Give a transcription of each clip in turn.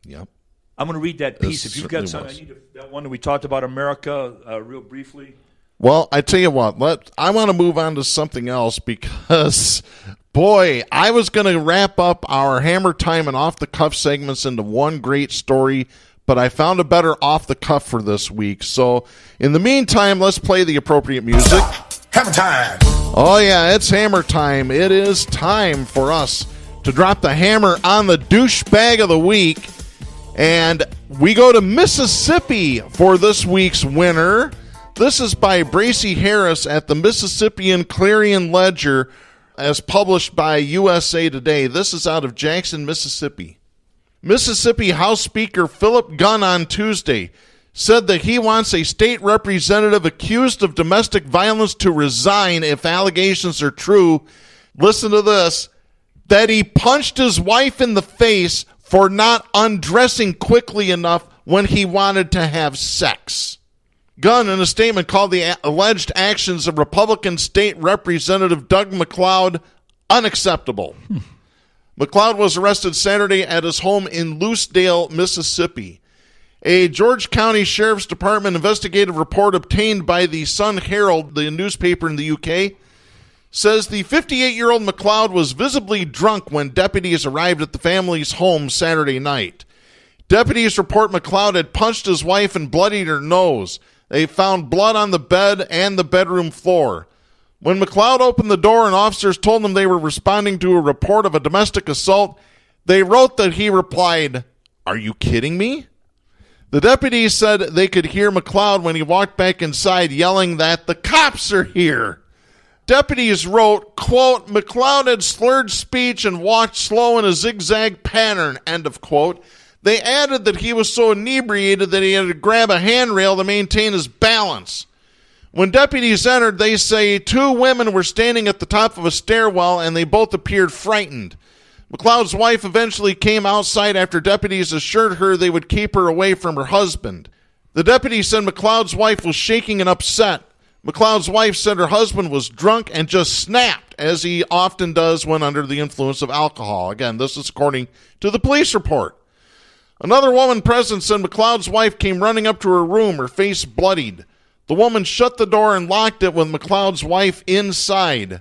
Yep. I'm going to read that piece. If you've got something, I need that one that we talked about America real briefly. Well, I tell you what, I want to move on to something else because, boy, I was going to wrap up our Hammer Time and off-the-cuff segments into one great story, but I found a better off-the-cuff for this week. So, in the meantime, let's play the appropriate music. Hammer Time! Oh, yeah, it's Hammer Time. It is time for us to drop the hammer on the douchebag of the week. And we go to Mississippi for this week's winner. This is by Bracy Harris at the Mississippian Clarion Ledger as published by USA Today. This is out of Jackson, Mississippi. Mississippi House Speaker Philip Gunn on Tuesday said that he wants a state representative accused of domestic violence to resign if allegations are true. Listen to this, that he punched his wife in the face for not undressing quickly enough when he wanted to have sex. Gunn, in a statement, called the alleged actions of Republican State Representative Doug McLeod unacceptable. McLeod was arrested Saturday at his home in Lucedale, Mississippi. A George County Sheriff's Department investigative report obtained by the Sun Herald, the newspaper in the UK, says the 58-year-old McLeod was visibly drunk when deputies arrived at the family's home Saturday night. Deputies report McLeod had punched his wife and bloodied her nose. They found blood on the bed and the bedroom floor. When McLeod opened the door and officers told him they were responding to a report of a domestic assault, they wrote that he replied, "Are you kidding me?" The deputies said they could hear McLeod when he walked back inside yelling that the cops are here. Deputies wrote, quote, McLeod had slurred speech and walked slow in a zigzag pattern, end of quote. They added that he was so inebriated that he had to grab a handrail to maintain his balance. When deputies entered, they say two women were standing at the top of a stairwell and they both appeared frightened. McLeod's wife eventually came outside after deputies assured her they would keep her away from her husband. The deputy said McLeod's wife was shaking and upset. McLeod's wife said her husband was drunk and just snapped, as he often does when under the influence of alcohol. Again, this is according to the police report. Another woman present said McLeod's wife came running up to her room, her face bloodied. The woman shut the door and locked it with McLeod's wife inside.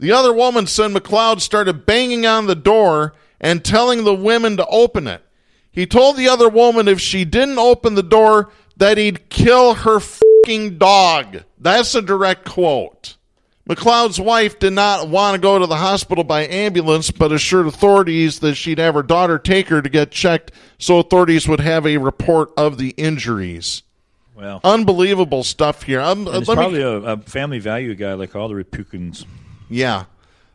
The other woman said McLeod started banging on the door and telling the women to open it. He told the other woman if she didn't open the door that he'd kill her f***ing dog. That's a direct quote. McLeod's wife did not want to go to the hospital by ambulance, but assured authorities that she'd have her daughter take her to get checked so authorities would have a report of the injuries. Well, unbelievable stuff here. It's probably a family value guy like all the Republicans. Yeah.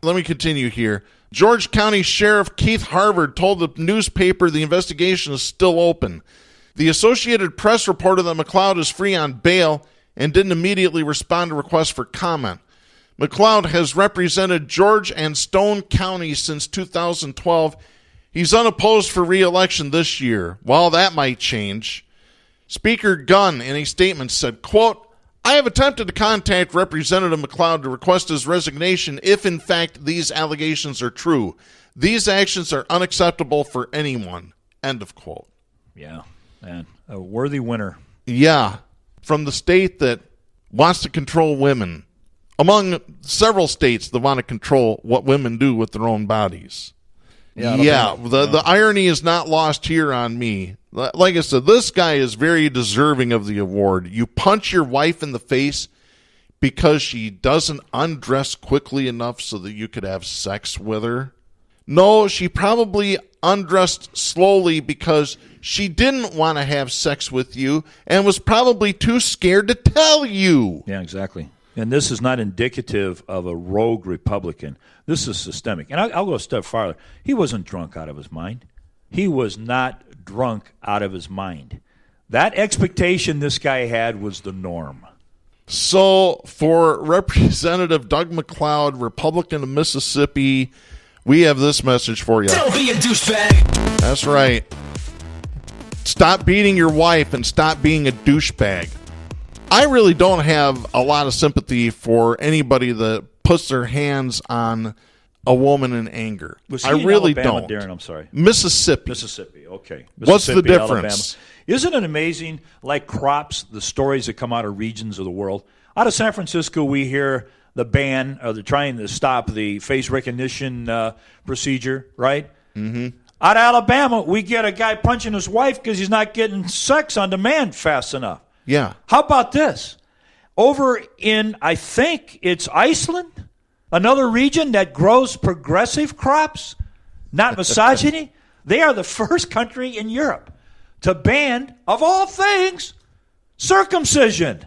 Let me continue here. George County Sheriff Keith Harvard told the newspaper the investigation is still open. The Associated Press reported that McLeod is free on bail and didn't immediately respond to requests for comment. McLeod has represented George and Stone counties since 2012. He's unopposed for re-election this year. Well, that might change. Speaker Gunn, in a statement, said, quote, I have attempted to contact Representative McLeod to request his resignation if, in fact, these allegations are true. These actions are unacceptable for anyone. End of quote. Yeah, man. A worthy winner. Yeah, from the state that wants to control women. Among several states that want to control what women do with their own bodies. The irony is not lost here on me. Like I said, this guy is very deserving of the award. You punch your wife in the face because she doesn't undress quickly enough so that you could have sex with her. No, she probably undressed slowly because she didn't want to have sex with you and was probably too scared to tell you. Yeah, exactly. And this is not indicative of a rogue Republican. This is systemic. And I'll go a step farther. He wasn't drunk out of his mind. He was not drunk out of his mind. That expectation this guy had was the norm. So for Representative Doug McLeod, Republican of Mississippi, we have this message for you. Don't be a douchebag. That's right. Stop beating your wife and stop being a douchebag. I really don't have a lot of sympathy for anybody that puts their hands on a woman in anger. Was he I in really Alabama, don't. Darren, I'm sorry. Mississippi. Okay. What's the Mississippi, difference? Alabama. Isn't it amazing, like crops, the stories that come out of regions of the world? Out of San Francisco, we hear the ban, or they're trying to stop the face recognition procedure, right? Mm-hmm. Out of Alabama, we get a guy punching his wife because he's not getting sex on demand fast enough. Yeah. How about this? Over in, I think it's Iceland, another region that grows progressive crops, not misogyny. They are the first country in Europe to ban, of all things, circumcision.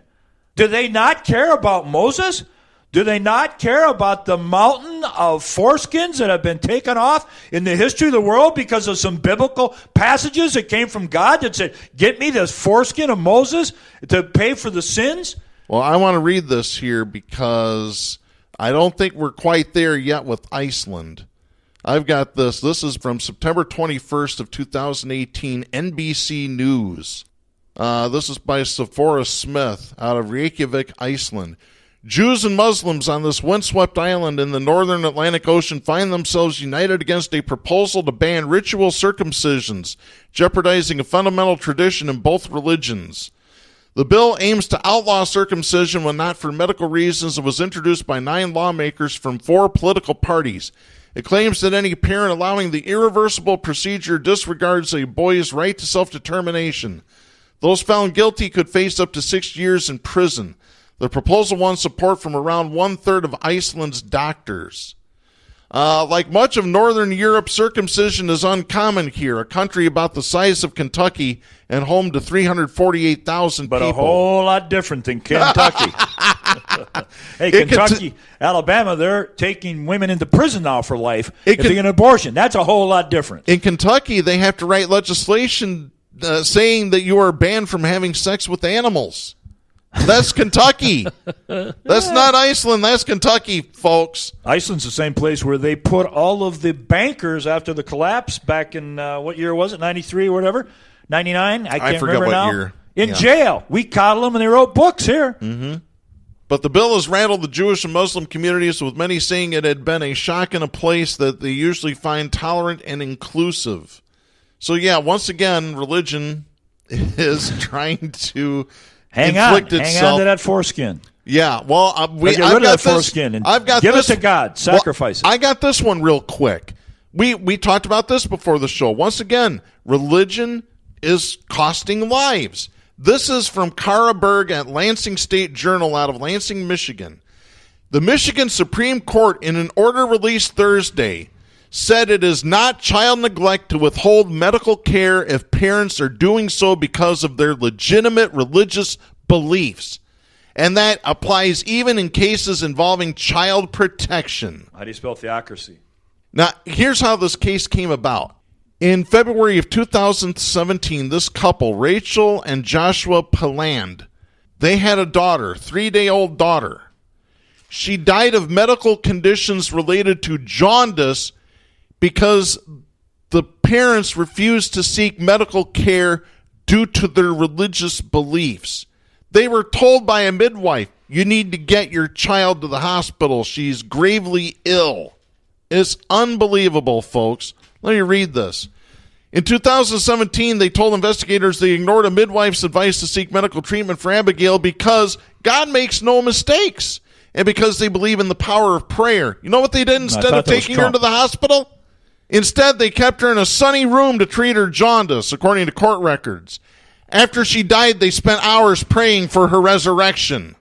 Do they not care about Moses? Do they not care about the mountain of foreskins that have been taken off in the history of the world because of some biblical passages that came from God that said, get me this foreskin of Moses to pay for the sins? Well, I want to read this here because I don't think we're quite there yet with Iceland. I've got this. This is from September 21st of 2018, NBC News. This is by Sephora Smith out of Reykjavik, Iceland. Jews and Muslims on this windswept island in the northern Atlantic Ocean find themselves united against a proposal to ban ritual circumcisions, jeopardizing a fundamental tradition in both religions. The bill aims to outlaw circumcision when not for medical reasons and was introduced by 9 lawmakers from 4 political parties. It claims that any parent allowing the irreversible procedure disregards a boy's right to self-determination. Those found guilty could face up to 6 years in prison. The proposal won support from around 1/3 of Iceland's doctors. Like much of Northern Europe, circumcision is uncommon here, a country about the size of Kentucky and home to 348,000 people. But a whole lot different than Kentucky. Hey, Kentucky, Alabama, they're taking women into prison now for life if they get an abortion. That's a whole lot different. In Kentucky, they have to write legislation saying that you are banned from having sex with animals. That's Kentucky. That's not Iceland. That's Kentucky, folks. Iceland's the same place where they put all of the bankers after the collapse back in, what year was it, 93 or whatever? 99? I can't forget remember what now. year. In jail. We coddled them and they wrote books here. Mm-hmm. But the bill has rattled the Jewish and Muslim communities, with many saying it had been a shock in a place that they usually find tolerant and inclusive. So, yeah, once again, religion is trying to Hang on to that foreskin. Yeah, well, get rid of that foreskin and give it to God. Sacrifice it. I got this one real quick. We talked about this before the show. Once again, religion is costing lives. This is from Cara Berg at Lansing State Journal out of Lansing, Michigan. The Michigan Supreme Court, in an order released Thursday, said it is not child neglect to withhold medical care if parents are doing so because of their legitimate religious beliefs. And that applies even in cases involving child protection. How do you spell theocracy? Now, here's how this case came about. In February of 2017, this couple, Rachel and Joshua Paland, they had a daughter, 3-day-old daughter. She died of medical conditions related to jaundice because the parents refused to seek medical care due to their religious beliefs. They were told by a midwife, you need to get your child to the hospital. She's gravely ill. It's unbelievable, folks. Let me read this. In 2017, they told investigators they ignored a midwife's advice to seek medical treatment for Abigail because God makes no mistakes and because they believe in the power of prayer. You know what they did instead of taking her to the hospital? Instead, they kept her in a sunny room to treat her jaundice, according to court records. After she died, they spent hours praying for her resurrection.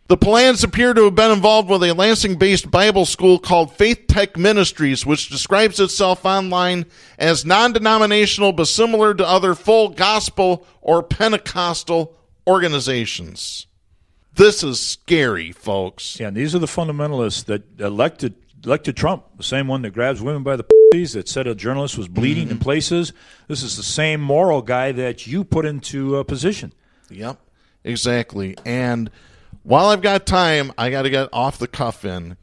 The Palans appear to have been involved with a Lansing-based Bible school called Faith Tech Ministries, which describes itself online as non-denominational but similar to other full gospel or Pentecostal organizations. This is scary, folks. Yeah, and these are the fundamentalists that elected Trump, the same one that grabs women by the pussies, that said a journalist was bleeding in places. This is the same moral guy that you put into a position. Yep, exactly. And while I've got time, I got to get off the cuff in.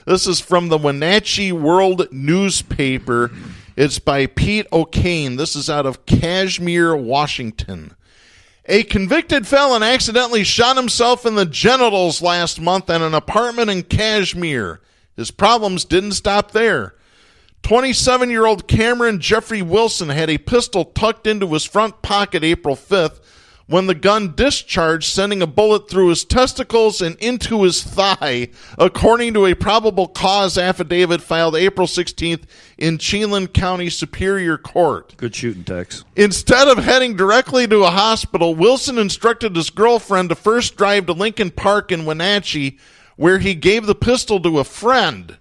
This is from the Wenatchee World newspaper. It's by Pete O'Kane. This is out of Kashmir, Washington. A convicted felon accidentally shot himself in the genitals last month at an apartment in Kashmir. His problems didn't stop there. 27-year-old Cameron Jeffrey Wilson had a pistol tucked into his front pocket April 5th when the gun discharged, sending a bullet through his testicles and into his thigh, according to a probable cause affidavit filed April 16th in Chelan County Superior Court. Good shooting, Tex. Instead of heading directly to a hospital, Wilson instructed his girlfriend to first drive to Lincoln Park in Wenatchee, where he gave the pistol to a friend.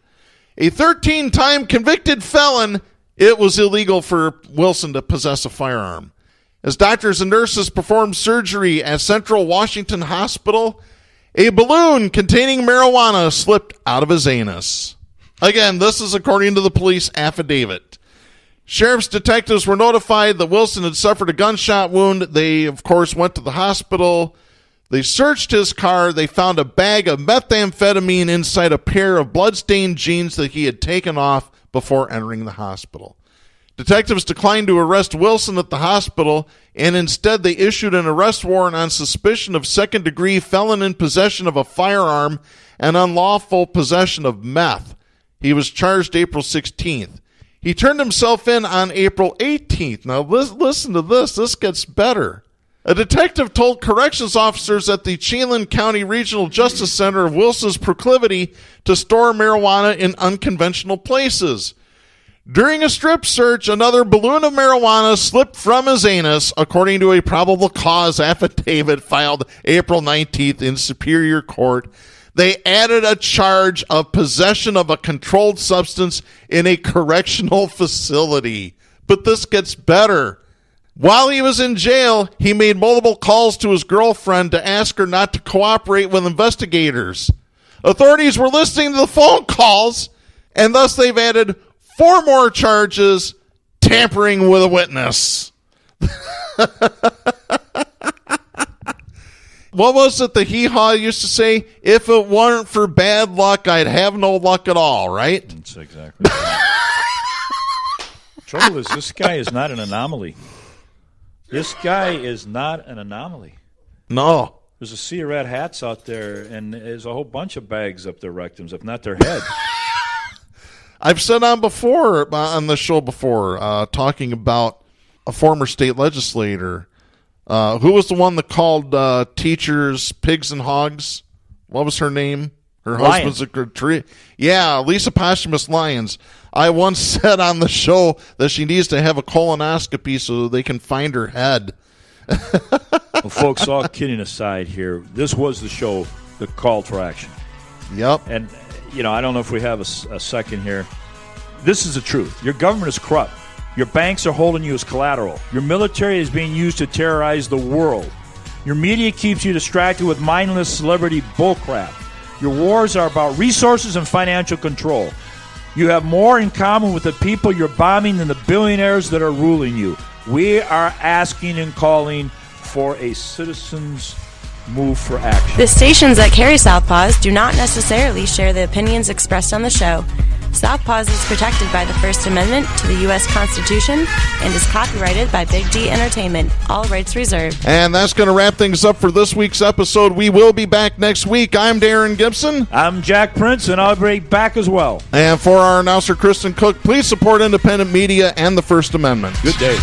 A 13-time convicted felon, it was illegal for Wilson to possess a firearm. As doctors and nurses performed surgery at Central Washington Hospital, a balloon containing marijuana slipped out of his anus. Again, this is according to the police affidavit. Sheriff's detectives were notified that Wilson had suffered a gunshot wound. They, of course, went to the hospital. They searched his car. They found a bag of methamphetamine inside a pair of bloodstained jeans that he had taken off before entering the hospital. Detectives declined to arrest Wilson at the hospital, and instead they issued an arrest warrant on suspicion of second-degree felon in possession of a firearm and unlawful possession of meth. He was charged April 16th. He turned himself in on April 18th. Now, listen to this. This gets better. A detective told corrections officers at the Chelan County Regional Justice Center of Wilson's proclivity to store marijuana in unconventional places. During a strip search, another balloon of marijuana slipped from his anus, according to a probable cause affidavit filed April 19th in Superior Court. They added a charge of possession of a controlled substance in a correctional facility. But this gets better. While he was in jail, he made multiple calls to his girlfriend to ask her not to cooperate with investigators. Authorities were listening to the phone calls, and thus they've added 4 more charges: tampering with a witness. What was it the hee-haw used to say? If it weren't for bad luck, I'd have no luck at all, right? That's exactly right. Trouble is, this guy is not an anomaly. This guy is not an anomaly. No. There's a sea of red hats out there, and there's a whole bunch of bags up their rectums, if not their head. I've said on the show before, talking about a former state legislator. Who was the one that called teachers pigs and hogs? What was her name? Her Lyons. husband's a good tree. Yeah, Lisa Posthumous Lyons. I once said on the show that she needs to have a colonoscopy so they can find her head. Well, folks, all kidding aside here, this was the show that called for action. Yep. And, I don't know if we have a second here. This is the truth. Your government is corrupt. Your banks are holding you as collateral. Your military is being used to terrorize the world. Your media keeps you distracted with mindless celebrity bullcrap. Your wars are about resources and financial control. You have more in common with the people you're bombing than the billionaires that are ruling you. We are asking and calling for a citizens' move for action. The stations that carry Southpaws do not necessarily share the opinions expressed on the show. Southpaws is protected by the First Amendment to the U.S. Constitution and is copyrighted by Big D Entertainment. All rights reserved. And that's going to wrap things up for this week's episode. We will be back next week. I'm Darren Gibson. I'm Jack Prince, and I'll be back as well. And for our announcer, Kristen Cook, please support independent media and the First Amendment. Good day.